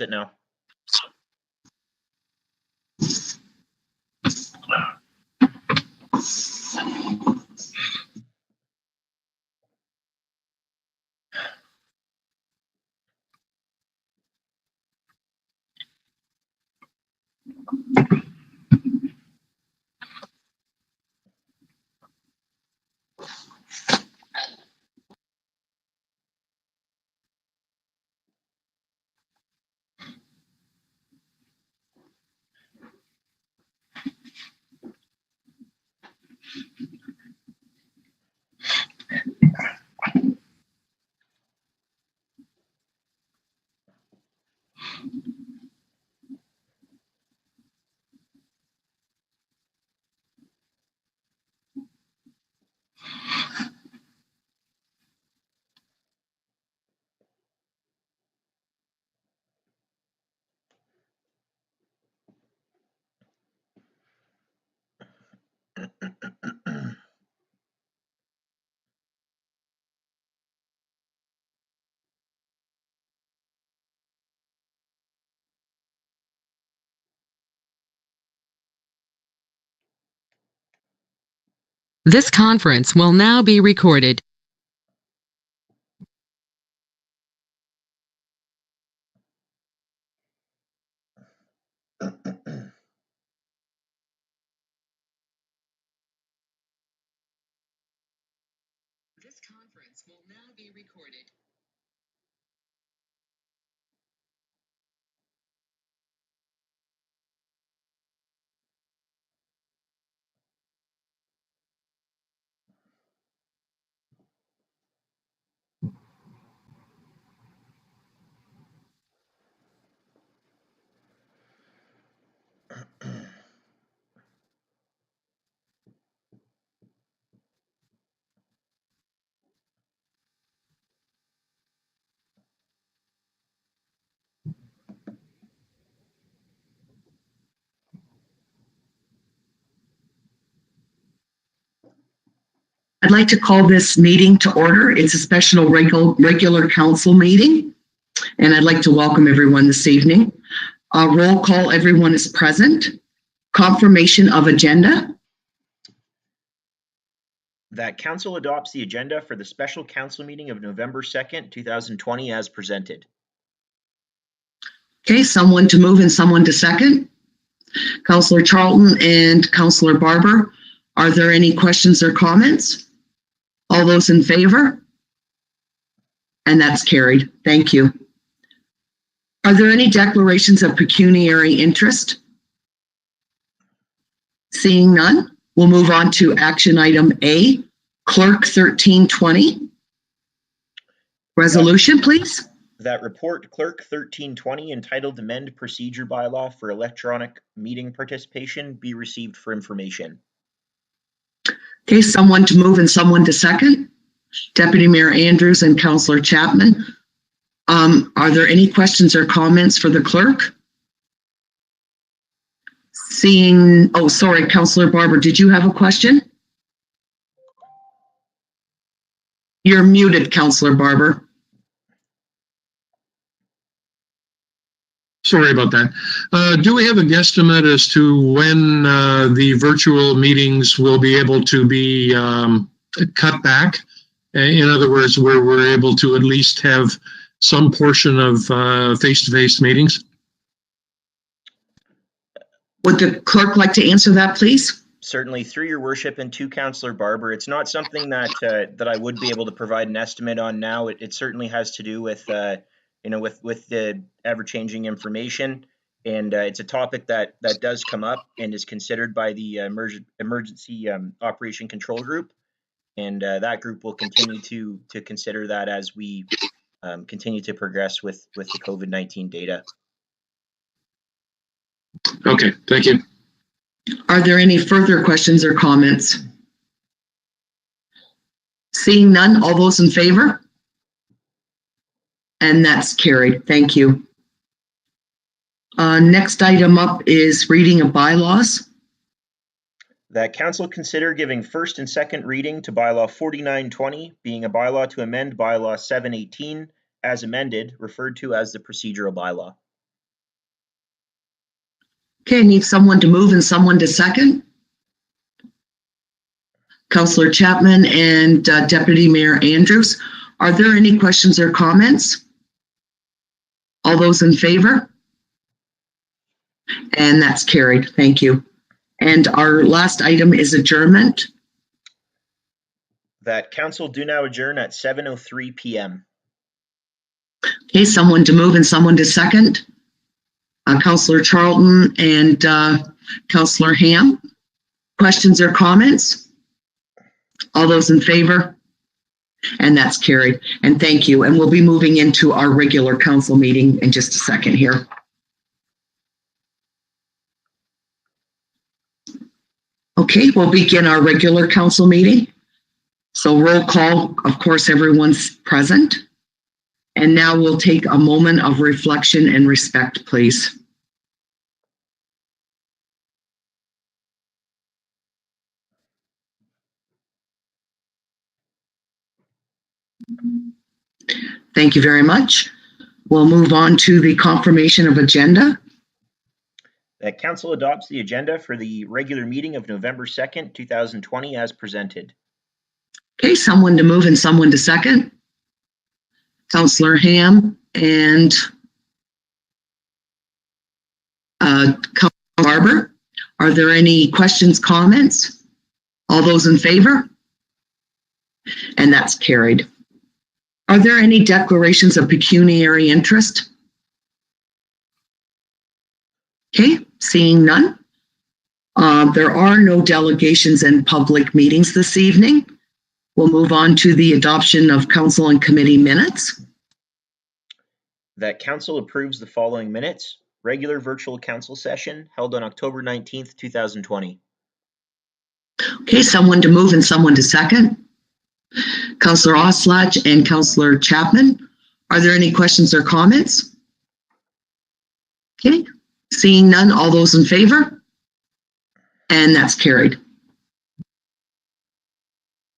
It now. This conference will now be recorded. This conference will now be recorded. I'd like to call this meeting to order. It's a special regular council meeting, and I'd like to welcome everyone this evening. Roll call, everyone is present. Confirmation of agenda. That council adopts the agenda for the special council meeting of November 2nd, 2020 as presented. Okay, someone to move and someone to second. Councillor Charlton and Councillor Barber, are there any questions or comments? All those in favor? And that's carried. Thank you. Are there any declarations of pecuniary interest? Seeing none, we'll move on to action item A, Clerk 1320. Resolution, please. That report, Clerk 1320, entitled Amend Procedure Bylaw for Electronic Meeting Participation, be received for information. Okay, someone to move and someone to second. Deputy Mayor Andrews and Councillor Chapman. Are there any questions or comments for the clerk? Seeing, oh, sorry, Councillor Barber, did you have a question? You're muted, Councillor Barber. Sorry about that. Do we have a guesstimate as to when the virtual meetings will be able to be cut back? In other words, where we're able to at least have some portion of face-to-face meetings? Would the clerk like to answer that, please? Certainly, through your worship, and to Councillor Barber, it's not something that that I would be able to provide an estimate on now. It certainly has to do with with the ever-changing information, and it's a topic that does come up and is considered by the emergency operation control group, and that group will continue to consider that as we continue to progress with the COVID-19 data. Okay, thank you. Are there any further questions or comments? Seeing none, all those in favor? And that's carried. Thank you. Next item up is reading of bylaws. That council consider giving first and second reading to bylaw 4920, being a bylaw to amend bylaw 718 as amended, referred to as the procedural bylaw. Okay, I need someone to move and someone to second. Councillor Chapman and Deputy Mayor Andrews. Are there any questions or comments? All those in favor? And that's carried. Thank you. And our last item is adjournment. That council do now adjourn at 7:03 p.m. Okay, someone to move and someone to second. Councillor Charlton and Councillor Ham. Questions or comments? All those in favor? And that's carried. And thank you. And we'll be moving into our regular council meeting in just a second here. Okay, we'll begin our regular council meeting. So roll call, of course, everyone's present. And now we'll take a moment of reflection and respect, please. Thank you very much. We'll move on to the confirmation of agenda. That council adopts the agenda for the regular meeting of November 2nd, 2020 as presented. Okay, someone to move and someone to second. Councillor Ham and Councillor Barber. Are there any questions, comments? All those in favor? And that's carried. Are there any declarations of pecuniary interest? Okay, seeing none. There are no delegations and public meetings this evening. We'll move on to the adoption of council and committee minutes. That council approves the following minutes. Regular virtual council session held on October 19th, 2020. Okay, someone to move and someone to second. Councillor Oslach and Councillor Chapman. Are there any questions or comments? Okay, seeing none, all those in favor? And that's carried.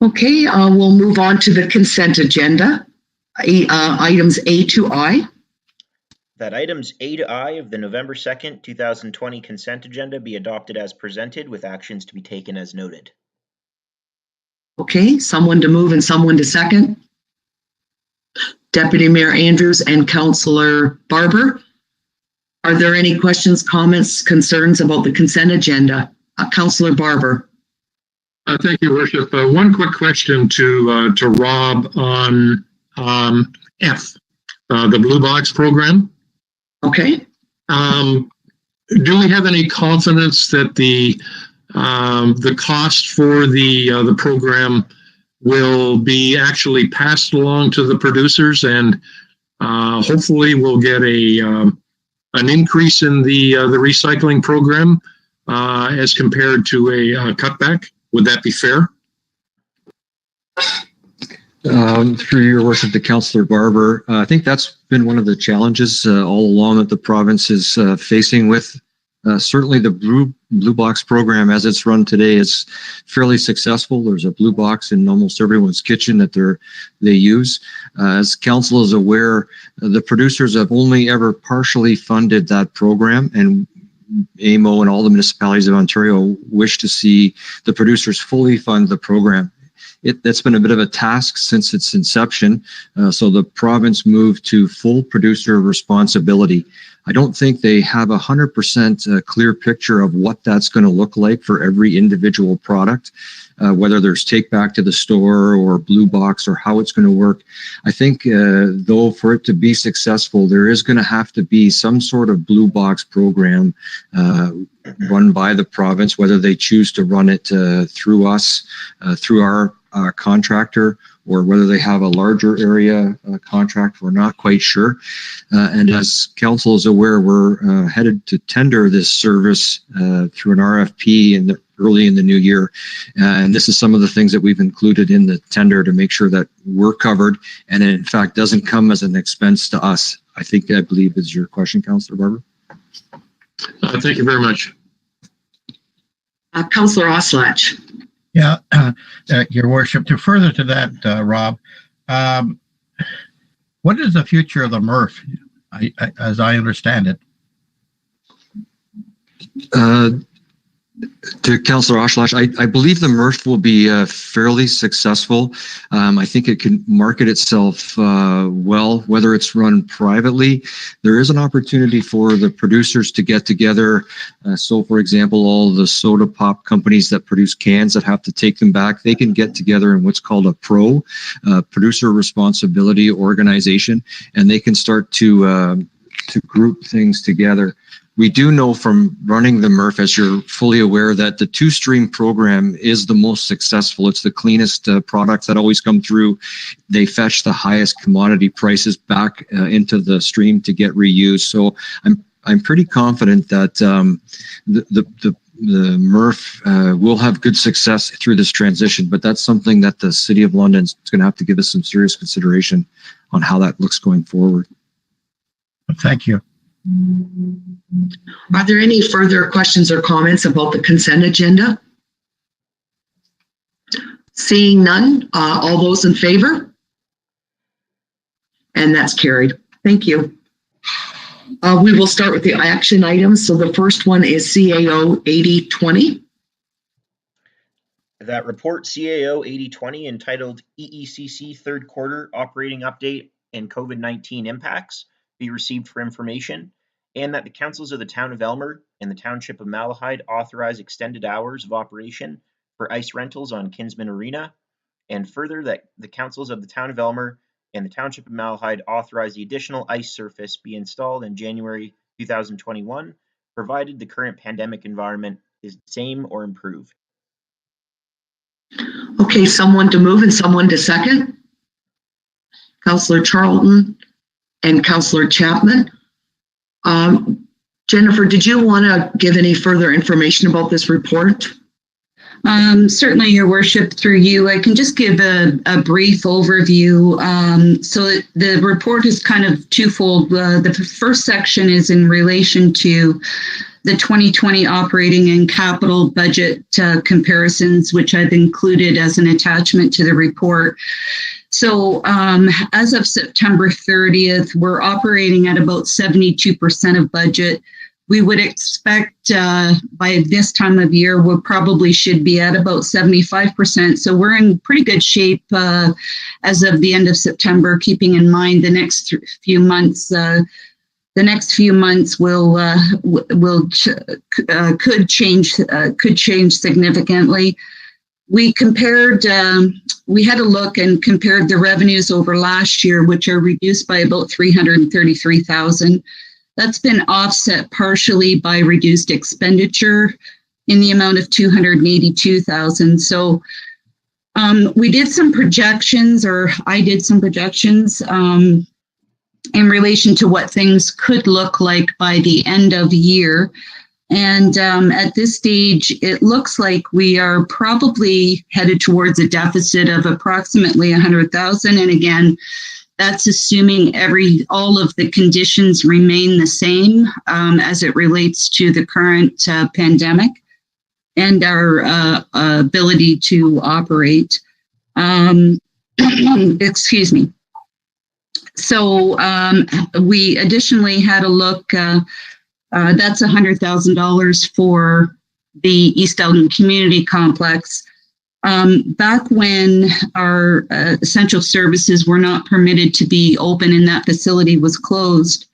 Okay, we'll move on to the consent agenda, items A to I. That items A to I of the November 2nd, 2020 consent agenda be adopted as presented with actions to be taken as noted. Okay, someone to move and someone to second. Deputy Mayor Andrews and Councillor Barber. Are there any questions, comments, concerns about the consent agenda? Councillor Barber. Thank you, Worship. One quick question to Rob on F, the Blue Box program. Okay. Do we have any confidence that the cost for the program will be actually passed along to the producers, and hopefully we'll get an increase in the recycling program as compared to a cutback? Would that be fair? Through your worship to Councillor Barber, I think that's been one of the challenges all along that the province is facing with. Certainly the Blue Box program as it's run today is fairly successful. There's a Blue Box in almost everyone's kitchen that they use. As council is aware, the producers have only ever partially funded that program, and AMO and all the municipalities of Ontario wish to see the producers fully fund the program. That's been a bit of a task since its inception, so the province moved to full producer responsibility. I don't think they have 100% clear picture of what that's going to look like for every individual product, whether there's take back to the store or Blue Box or how it's going to work. I think, though, for it to be successful, there is going to have to be some sort of Blue Box program run by the province, whether they choose to run it through us, through our contractor, or whether they have a larger area contract. We're not quite sure. And as council is aware, we're headed to tender this service through an RFP early in the new year. And this is some of the things that we've included in the tender to make sure that we're covered and it in fact doesn't come as an expense to us. I believe is your question, Councillor Barber. Thank you very much. Councillor Oslach. Yeah, Your Worship, to further to that, Rob, what is the future of the MRF, as I understand it? To Councillor Oshkosh, I believe the MRF will be fairly successful. I think it can market itself well, whether it's run privately. There is an opportunity for the producers to get together. So, for example, all the soda pop companies that produce cans that have to take them back, they can get together in what's called a PRO, producer responsibility organization, and they can start to group things together. We do know from running the MRF, as you're fully aware, that the two-stream program is the most successful. It's the cleanest products that always come through. They fetch the highest commodity prices back into the stream to get reused. So I'm pretty confident that the MRF will have good success through this transition. But that's something that the City of London is going to have to give us some serious consideration on how that looks going forward. Thank you. Are there any further questions or comments about the consent agenda? Seeing none, all those in favor? And that's carried. Thank you. We will start with the action items. So the first one is CAO 8020. That report, CAO 8020, entitled EECC Third Quarter Operating Update and COVID-19 Impacts, be received for information, and that the councils of the town of Elmer and the township of Malahide authorize extended hours of operation for ice rentals on Kinsman Arena, and further that the councils of the town of Elmer and the township of Malahide authorize the additional ice surface be installed in January 2021, provided the current pandemic environment is the same or improved. Okay, someone to move and someone to second. Councillor Charlton and Councillor Chapman. Jennifer, did you want to give any further information about this report? Certainly, Your Worship, through you, I can just give a brief overview. So the report is kind of twofold. The first section is in relation to the 2020 operating and capital budget comparisons, which I've included as an attachment to the report. So as of September 30th, we're operating at about 72% of budget. We would expect by this time of year, we probably should be at about 75%. So we're in pretty good shape as of the end of September, keeping in mind the next few months. The next few months could change significantly. We compared, we had a look and compared the revenues over last year, which are reduced by about 333,000. That's been offset partially by reduced expenditure in the amount of 282,000. So we did some projections, or I did some projections in relation to what things could look like by the end of the year. And at this stage, it looks like we are probably headed towards a deficit of approximately 100,000. And again, that's assuming all of the conditions remain the same as it relates to the current pandemic and our ability to operate. Excuse me. So we additionally had a look. That's $100,000 for the East Elgin Community Complex. Back when our essential services were not permitted to be open and that facility was closed,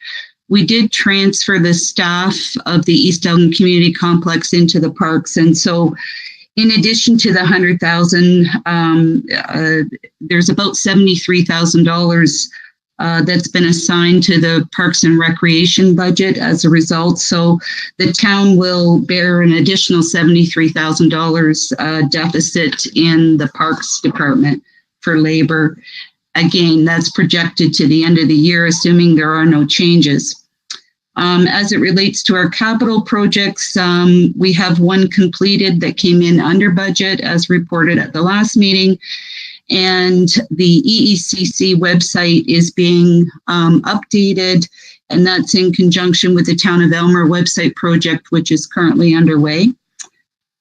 we did transfer the staff of the East Elgin Community Complex into the parks. And so in addition to the $100,000, there's about $73,000 that's been assigned to the Parks and Recreation budget as a result. So the town will bear an additional $73,000 deficit in the Parks Department for labor. Again, that's projected to the end of the year, assuming there are no changes. As it relates to our capital projects, we have one completed that came in under budget as reported at the last meeting. And the EECC website is being updated, and that's in conjunction with the Town of Elmer website project, which is currently underway.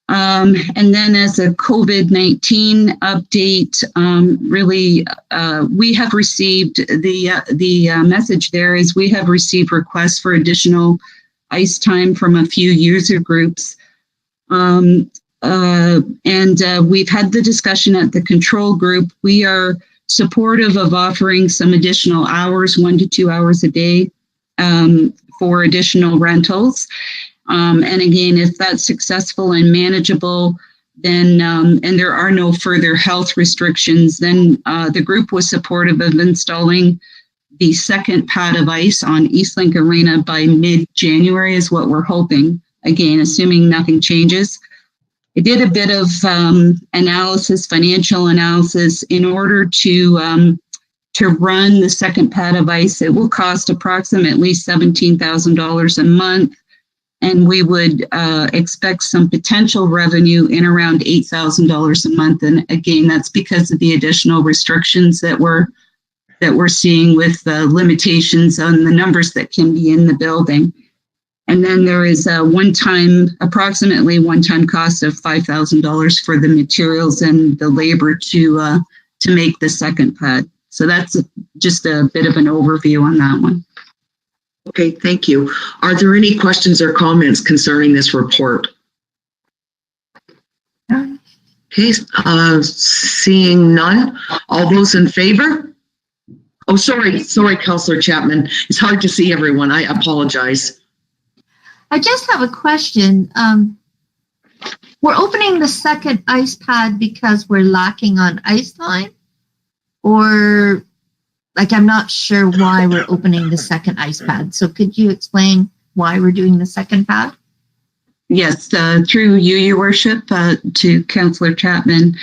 And then as a COVID-19 update, we have received the message there is we have received requests for additional ice time from a few user groups. And we've had the discussion at the control group. We are supportive of offering some additional hours, 1 to 2 hours a day, for additional rentals. And again, if that's successful and manageable, then and there are no further health restrictions, then the group was supportive of installing the second pad of ice on Eastlink Arena by mid-January is what we're hoping. Again, assuming nothing changes. I did a bit of analysis, financial analysis, in order to run the second pad of ice. It will cost approximately $17,000 a month, and we would expect some potential revenue in around $8,000 a month. And again, that's because of the additional restrictions that we're seeing with the limitations on the numbers that can be in the building. And then there is a approximately one-time cost of $5,000 for the materials and the labor to make the second pad. So that's just a bit of an overview on that one. Okay, thank you. Are there any questions or comments concerning this report? Okay, seeing none. All those in favor? Oh, sorry, Councillor Chapman. It's hard to see everyone. I apologize. I just have a question. We're opening the second ice pad because we're lacking on ice time? Or, I'm not sure why we're opening the second ice pad. So could you explain why we're doing the second pad? Yes, through you, Your Worship, to Councillor Chapman.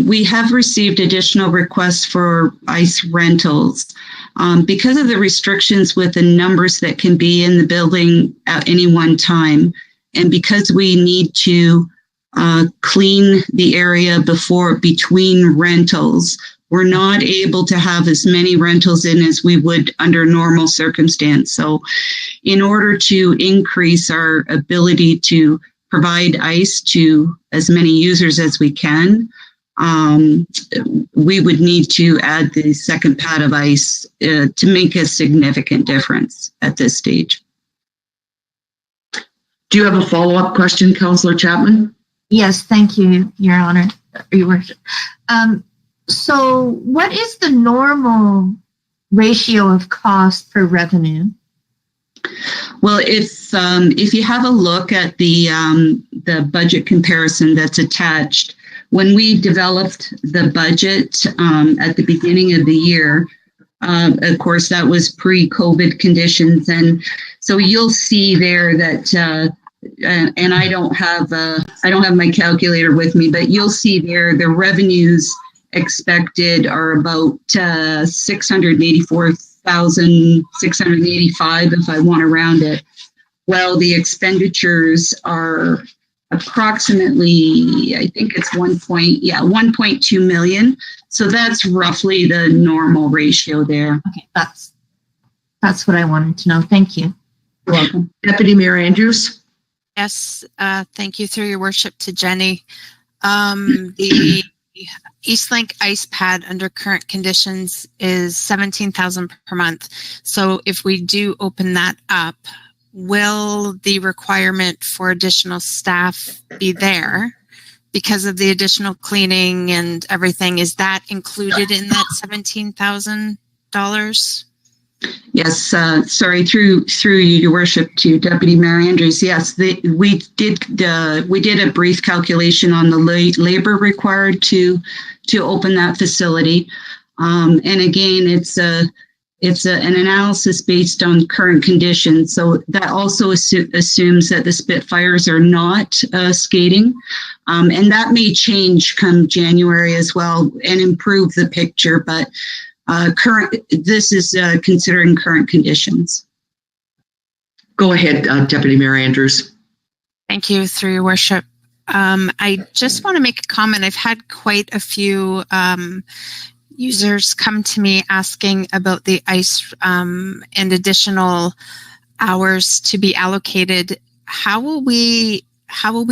We have received additional requests for ice rentals. Because of the restrictions with the numbers that can be in the building at any one time, and because we need to clean the area between rentals, we're not able to have as many rentals in as we would under normal circumstance. So in order to increase our ability to provide ice to as many users as we can, we would need to add the second pad of ice to make a significant difference at this stage. Do you have a follow-up question, Councillor Chapman? Yes, thank you, Your Honor, Your Worship. So what is the normal ratio of cost per revenue? Well, if you have a look at the budget comparison that's attached, when we developed the budget at the beginning of the year, of course, that was pre-COVID conditions, and so you'll see there that. And I don't have my calculator with me, but you'll see there the revenues expected are about 684,685 if I want to round it. Well, the expenditures are approximately, I think it's 1.2 million. So that's roughly the normal ratio there. Okay, that's what I wanted to know. Thank you. You're welcome. Deputy Mayor Andrews. Yes, thank you, through your worship, to Jenny. The Eastlink ice pad under current conditions is $17,000 per month. So if we do open that up, will the requirement for additional staff be there because of the additional cleaning and everything? Is that included in that $17,000? Yes, sorry, through you, Your Worship, to Deputy Mayor Andrews. Yes, we did a brief calculation on the labor required to open that facility, and again, it's an analysis based on current conditions. So that also assumes that the Spitfires are not skating, and that may change come January as well and improve the picture, but. This is considering current conditions. Go ahead, Deputy Mayor Andrews. Thank you, through your worship. I just want to make a comment. I've had quite a few users come to me asking about the ice and additional hours to be allocated. How will we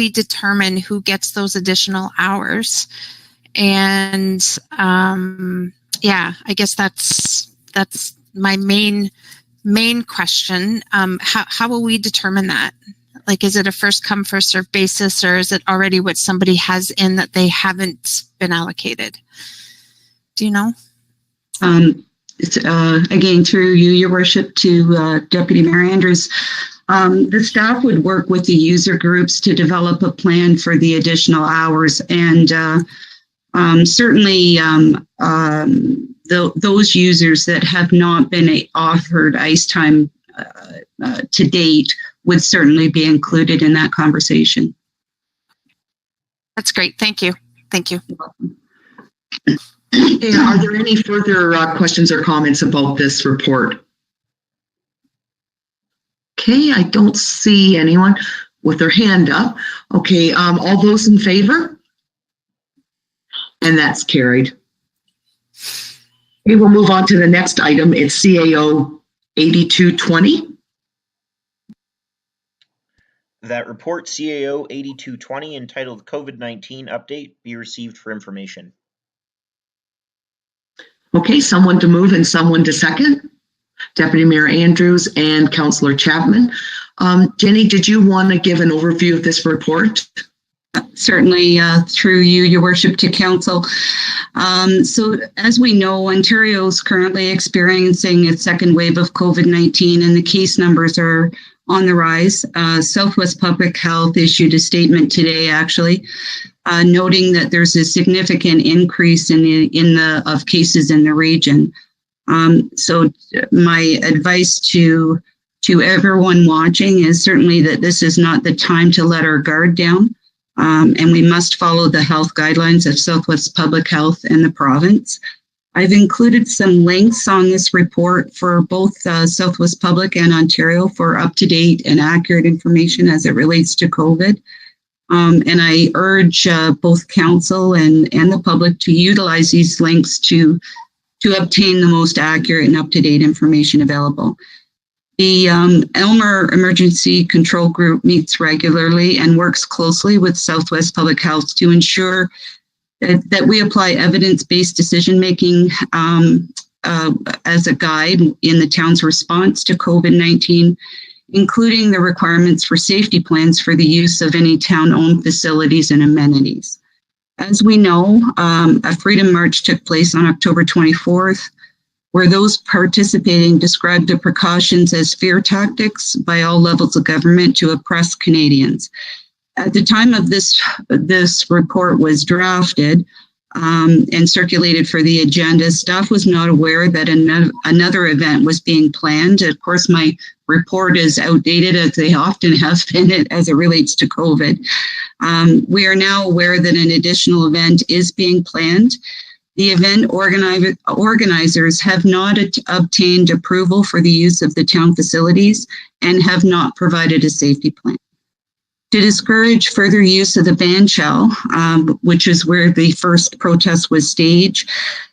determine who gets those additional hours? And yeah, I guess that's my main main question, how will we determine that? Like, is it a first come, first served basis, or is it already what somebody has in that they haven't been allocated? Do you know? It's, again, through you, Your Worship, to Deputy Mayor Andrews. The staff would work with the user groups to develop a plan for the additional hours, and certainly those users that have not been offered ice time to date would certainly be included in that conversation. That's great. Thank you. Thank you. Okay, are there any further questions or comments about this report? Okay, I don't see anyone with their hand up. Okay, all those in favor? And that's carried. Okay, we'll move on to the next item. It's CAO 8220. That report, CAO 8220, entitled COVID-19 Update, be received for information. Okay, someone to move and someone to second. Deputy Mayor Andrews and Councillor Chapman. Jenny, did you want to give an overview of this report? Certainly, through you, Your Worship, to Council. So as we know, Ontario is currently experiencing its second wave of COVID-19 and the case numbers are on the rise. Southwest Public Health issued a statement today, actually, noting that there's a significant increase in the of cases in the region. So my advice to everyone watching is certainly that this is not the time to let our guard down, and we must follow the health guidelines of Southwest Public Health and the province. I've included some links on this report for both Southwest Public and Ontario for up-to-date and accurate information as it relates to COVID. And I urge both council and the public to utilize these links to obtain the most accurate and up-to-date information available. The Elmer Emergency Control Group meets regularly and works closely with Southwest Public Health to ensure that we apply evidence-based decision-making as a guide in the town's response to COVID-19, including the requirements for safety plans for the use of any town-owned facilities and amenities. As we know, a Freedom March took place on October 24th, where those participating described the precautions as fear tactics by all levels of government to oppress Canadians. At the time of this report was drafted and circulated for the agenda, staff was not aware that another event was being planned. Of course, my report is outdated, as they often have been as it relates to COVID. We are now aware that an additional event is being planned. The event organizers have not obtained approval for the use of the town facilities and have not provided a safety plan. To discourage further use of the band shell, which is where the first protest was staged,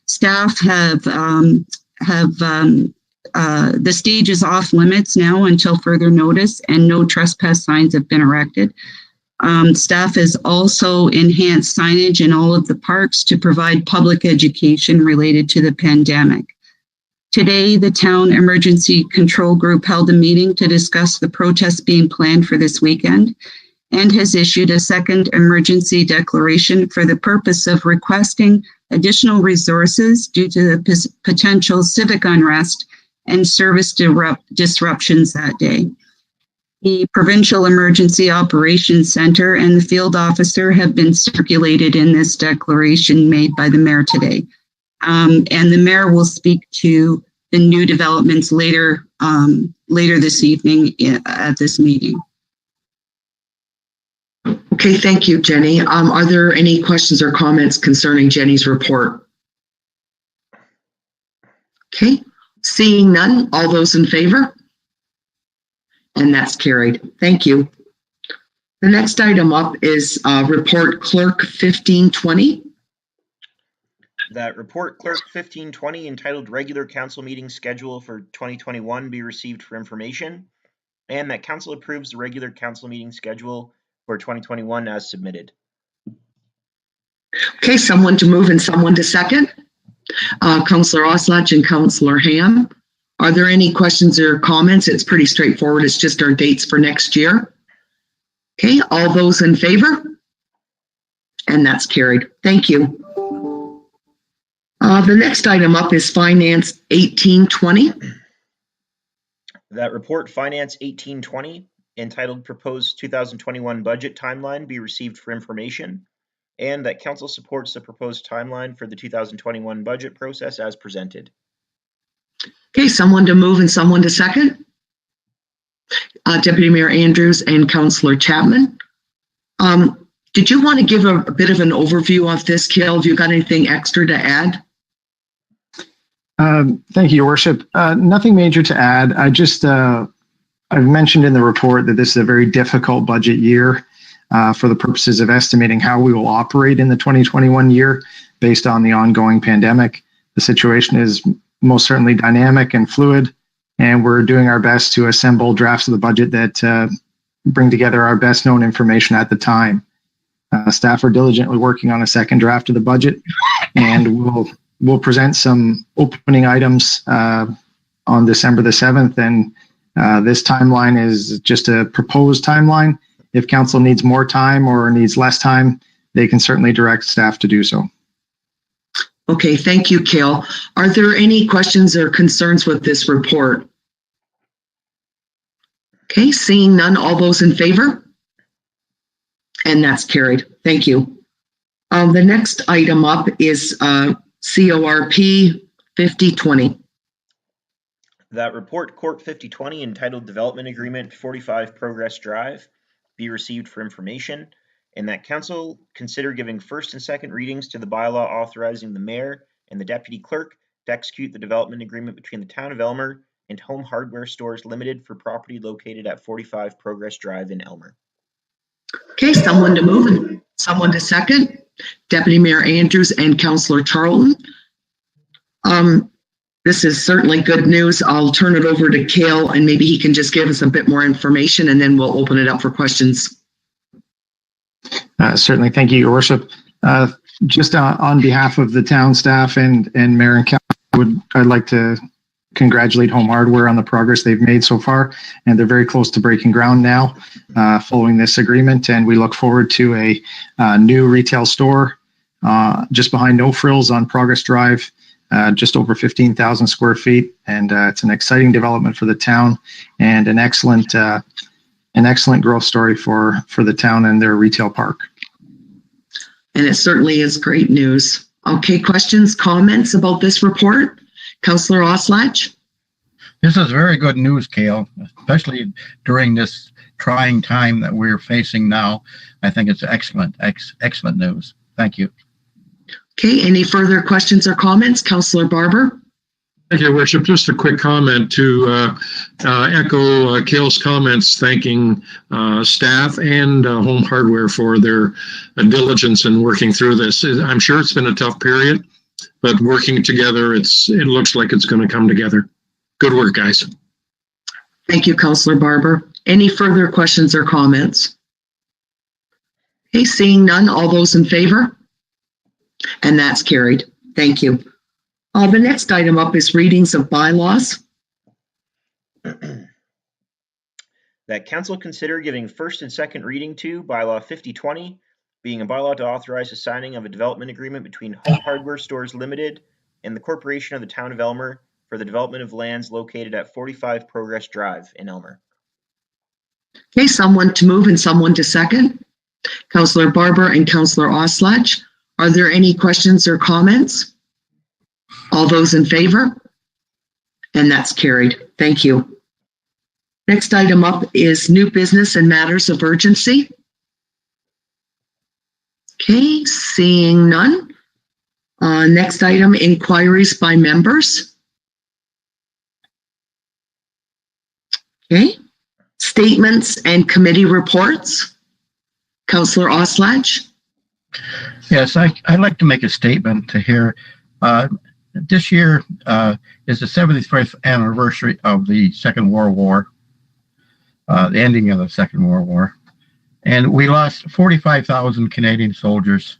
staff have the stage is off limits now until further notice, and no trespass signs have been erected. Staff has also enhanced signage in all of the parks to provide public education related to the pandemic. Today, the Town Emergency Control Group held a meeting to discuss the protests being planned for this weekend and has issued a second emergency declaration for the purpose of requesting additional resources due to the potential civic unrest and service disruptions that day. The Provincial Emergency Operations Center and the field officer have been circulated in this declaration made by the mayor today. And the mayor will speak to the new developments later this evening at this meeting. Okay, thank you, Jenny. Are there any questions or comments concerning Jenny's report? Okay, seeing none, all those in favor? And that's carried. Thank you. The next item up is report Clerk 1520. That report, Clerk 1520, entitled Regular Council Meeting Schedule for 2021, be received for information, and that Council approves the regular council meeting schedule for 2021 as submitted. Okay, someone to move and someone to second. Councillor Oslach and Councillor Ham. Are there any questions or comments? It's pretty straightforward. It's just our dates for next year. Okay, all those in favor? And that's carried. Thank you. The next item up is Finance 1820. That report, Finance 1820, entitled Proposed 2021 Budget Timeline, be received for information, and that Council supports the proposed timeline for the 2021 budget process as presented. Okay, someone to move and someone to second. Deputy Mayor Andrews and Councillor Chapman. Did you want to give a bit of an overview of this, Kale? Have you got anything extra to add? Thank you, Your Worship. Nothing major to add. I've mentioned in the report that this is a very difficult budget year for the purposes of estimating how we will operate in the 2021 year based on the ongoing pandemic. The situation is most certainly dynamic and fluid, and we're doing our best to assemble drafts of the budget that bring together our best known information at the time. Staff are diligently working on a second draft of the budget, and we'll present some opening items on December the 7th, and this timeline is just a proposed timeline. If council needs more time or needs less time, they can certainly direct staff to do so. Okay, thank you, Kale. Are there any questions or concerns with this report? Okay, seeing none, all those in favor? And that's carried. Thank you. The next item up is CORP 5020. That report, Corp 5020, entitled Development Agreement 45 Progress Drive, be received for information, and that Council consider giving first and second readings to the bylaw authorizing the Mayor and the Deputy Clerk to execute the development agreement between the Town of Elmer and Home Hardware Stores Limited for property located at 45 Progress Drive in Elmer. Okay, someone to move and someone to second. Deputy Mayor Andrews and Councillor Charlton. This is certainly good news. I'll turn it over to Kale and maybe he can just give us a bit more information and then we'll open it up for questions. Certainly. Thank you, Your Worship. Just on behalf of the town staff and Mayor and Council, I'd like to congratulate Home Hardware on the progress they've made so far, and they're very close to breaking ground now following this agreement, and we look forward to a new retail store just behind No Frills on Progress Drive, just over 15,000 square feet, and it's an exciting development for the town and an excellent growth story for the town and their retail park. And it certainly is great news. Okay, questions, comments about this report? Councillor Oslach? This is very good news, Kale, especially during this trying time that we're facing now. I think it's excellent news. Thank you. Okay, any further questions or comments? Councillor Barber? Thank you, Your Worship. Just a quick comment to echo Kale's comments, thanking staff and Home Hardware for their diligence in working through this. I'm sure it's been a tough period, but working together, it looks like it's going to come together. Good work, guys. Thank you, Councillor Barber. Any further questions or comments? Okay, seeing none, all those in favor? And that's carried. Thank you. The next item up is readings of bylaws. That Council consider giving first and second reading to Bylaw 5020, being a bylaw to authorize the signing of a development agreement between Home Hardware Stores Limited and the Corporation of the Town of Elmer for the development of lands located at 45 Progress Drive in Elmer. Okay, someone to move and someone to second. Councillor Barber and Councillor Oslach. Are there any questions or comments? All those in favor? And that's carried. Thank you. Next item up is new business and matters of urgency. Okay, seeing none. Next item, inquiries by members. Okay, statements and committee reports. Councillor Oslach. Yes, I'd like to make a statement to here. This year is the 75th anniversary of the Second World War, the ending of the Second World War. And we lost 45,000 Canadian soldiers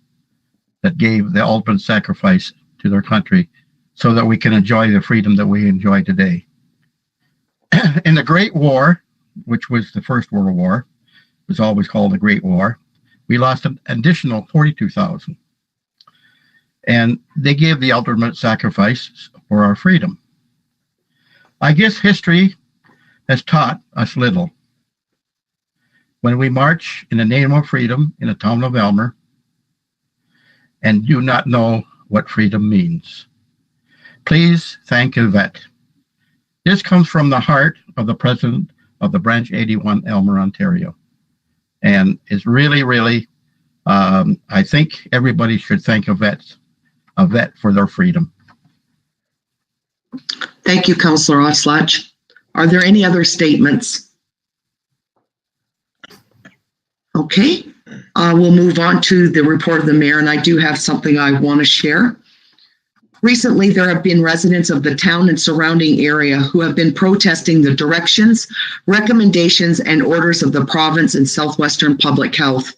that gave the ultimate sacrifice to their country so that we can enjoy the freedom that we enjoy today. in the Great War, which was the First World War, was always called the Great War, we lost an additional 42,000. And they gave the ultimate sacrifice for our freedom. I guess history has taught us little. When we march in the name of freedom in the town of Aylmer and do not know what freedom means. Please thank Yvette. This comes from the heart of the president of the Branch 81 Aylmer, Ontario. And it's really, really, I think everybody should thank Yvette for their freedom. Thank you, Councillor Oslach. Are there any other statements? Okay, we'll move on to the report of the mayor, and I do have something I want to share. Recently, there have been residents of the town and surrounding area who have been protesting the directions, recommendations, and orders of the province and Southwestern Public Health.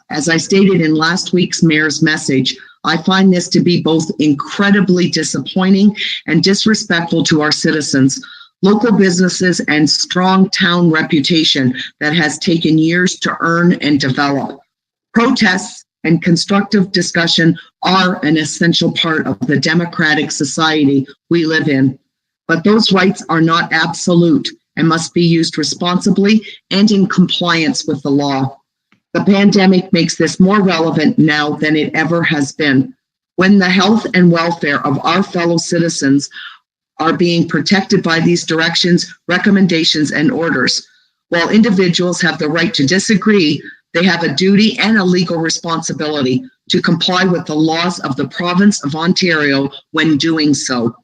As I stated in last week's mayor's message, I find this to be both incredibly disappointing and disrespectful to our citizens, local businesses, and strong town reputation that has taken years to earn and develop. Protests and constructive discussion are an essential part of the democratic society we live in. But those rights are not absolute and must be used responsibly and in compliance with the law. The pandemic makes this more relevant now than it ever has been. When the health and welfare of our fellow citizens are being protected by these directions, recommendations, and orders. While individuals have the right to disagree, they have a duty and a legal responsibility to comply with the laws of the province of Ontario when doing so.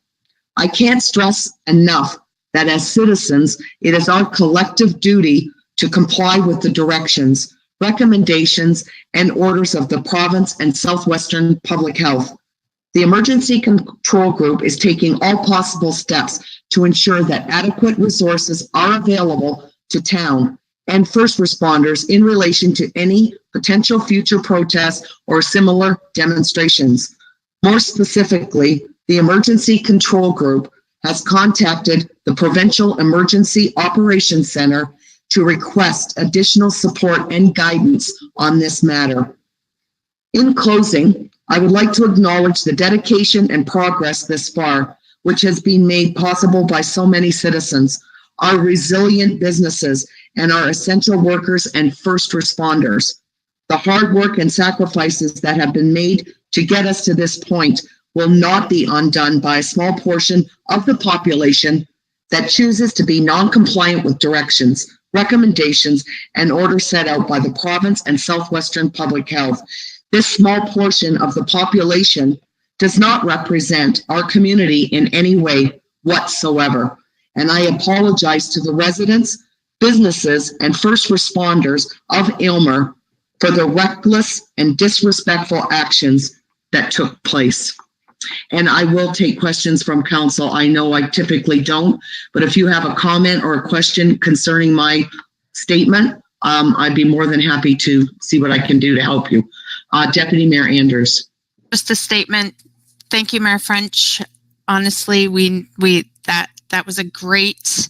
I can't stress enough that as citizens, it is our collective duty to comply with the directions, recommendations, and orders of the province and Southwestern Public Health. The Emergency Control Group is taking all possible steps to ensure that adequate resources are available to town and first responders in relation to any potential future protests or similar demonstrations. More specifically, the Emergency Control Group has contacted the Provincial Emergency Operations Center to request additional support and guidance on this matter. In closing, I would like to acknowledge the dedication and progress this far, which has been made possible by so many citizens, our resilient businesses, and our essential workers and first responders. The hard work and sacrifices that have been made to get us to this point will not be undone by a small portion of the population that chooses to be non-compliant with directions, recommendations, and orders set out by the province and Southwestern Public Health. This small portion of the population does not represent our community in any way whatsoever. And I apologize to the residents, businesses, and first responders of Aylmer for the reckless and disrespectful actions that took place. And I will take questions from council. I know I typically don't, but if you have a comment or a question concerning my statement, I'd be more than happy to see what I can do to help you. Deputy Mayor Andrews. Just a statement. Thank you, Mayor French. Honestly, that was a great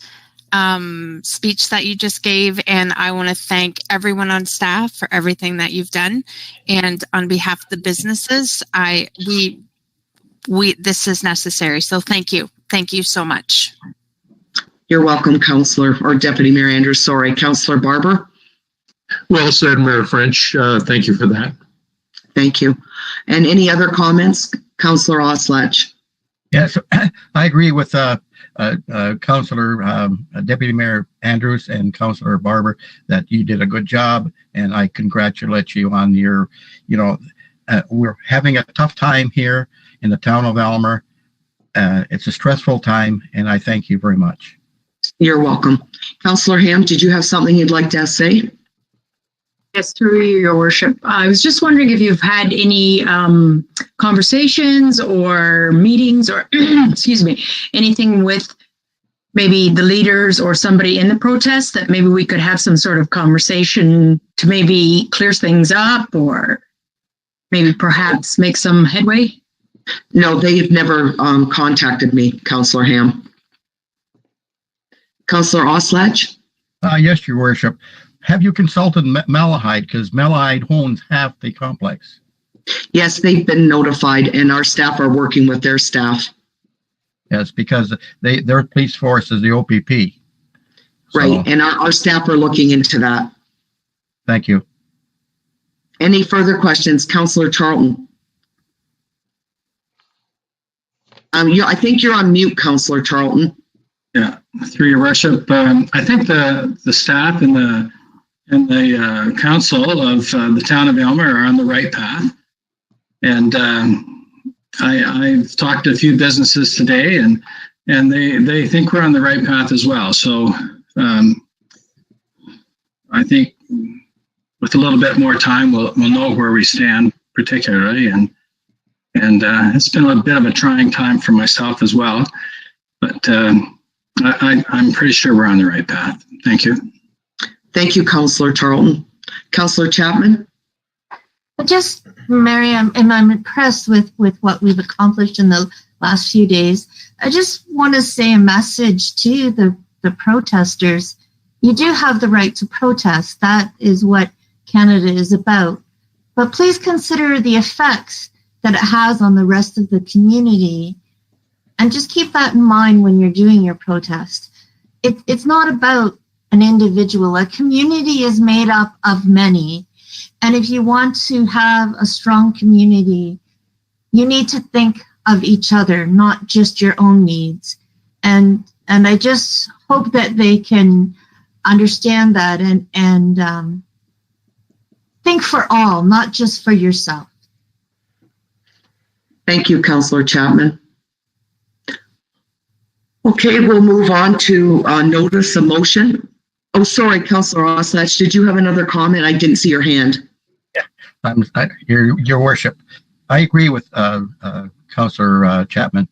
speech that you just gave, and I want to thank everyone on staff for everything that you've done. And on behalf of the businesses, this is necessary. So thank you so much. You're welcome, Councillor, or Deputy Mayor Andrews. Sorry, Councillor Barber. Well said, Mayor French. Thank you for that. Thank you. And any other comments, Councillor Oslach? Yes, I agree with Councillor Deputy Mayor Andrews and Councillor Barber that you did a good job, and I congratulate you on your, we're having a tough time here in the town of Aylmer. It's a stressful time, and I thank you very much. You're welcome. Councillor Ham, did you have something you'd like to say? Yes, through your worship. I was just wondering if you've had any conversations or meetings or, excuse me, anything with maybe the leaders or somebody in the protest that maybe we could have some sort of conversation to maybe clear things up or maybe perhaps make some headway? No, they've never contacted me, Councillor Ham. Councillor Oslach? Yes, Your Worship. Have you consulted Malahide? Because Malahide owns half the complex. Yes, they've been notified and our staff are working with their staff. Yes, because their police force is the OPP. So, Right, and our staff are looking into that. thank you. Any further questions? Councillor Charlton? I think you're on mute, Councillor Charlton. Yeah, through your worship, I think the staff and the council of the town of Aylmer are on the right path. And I've talked to a few businesses today, and they think we're on the right path as well. So I think with a little bit more time, we'll know where we stand particularly, and it's been a bit of a trying time for myself as well, but I'm pretty sure we're on the right path. Thank you. Thank you, Councillor Charlton. Councillor Chapman? Just, Mary, I'm impressed with what we've accomplished in the last few days. I just want to say a message to the protesters. You do have the right to protest. That is what Canada is about. But please consider the effects that it has on the rest of the community. And just keep that in mind when you're doing your protest. It's not about an individual. A community is made up of many. And if you want to have a strong community, you need to think of each other, not just your own needs. And I just hope that they can understand that and think for all, not just for yourself. Thank you, Councillor Chapman. Okay, we'll move on to notice a motion. Oh, sorry, Councillor Oslach, did you have another comment? I didn't see your hand. Yeah, Your Worship. I agree with Councillor Chapman.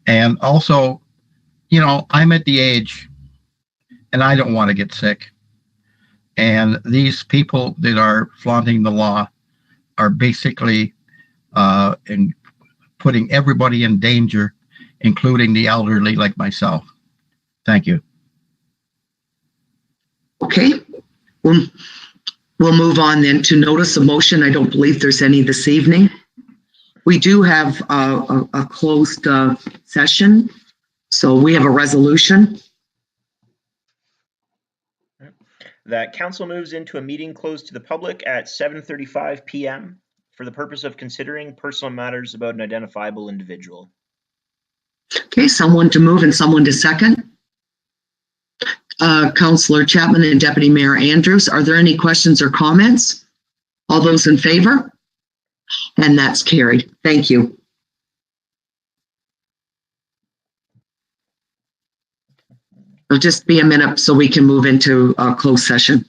And also, you know, I'm at the age and I don't want to get sick. And these people that are flaunting the law are basically putting everybody in danger, including the elderly like myself. Thank you. Okay, we'll move on then to notice a motion. I don't believe there's any this evening. We do have a closed session, so we have a resolution. That council moves into a meeting closed to the public at 7:35 p.m. for the purpose of considering personal matters about an identifiable individual. Okay, someone to move and someone to second. Councillor Chapman and Deputy Mayor Andrews, are there any questions or comments? All those in favor? And that's carried. Thank you. It'll just be a minute so we can move into a closed session.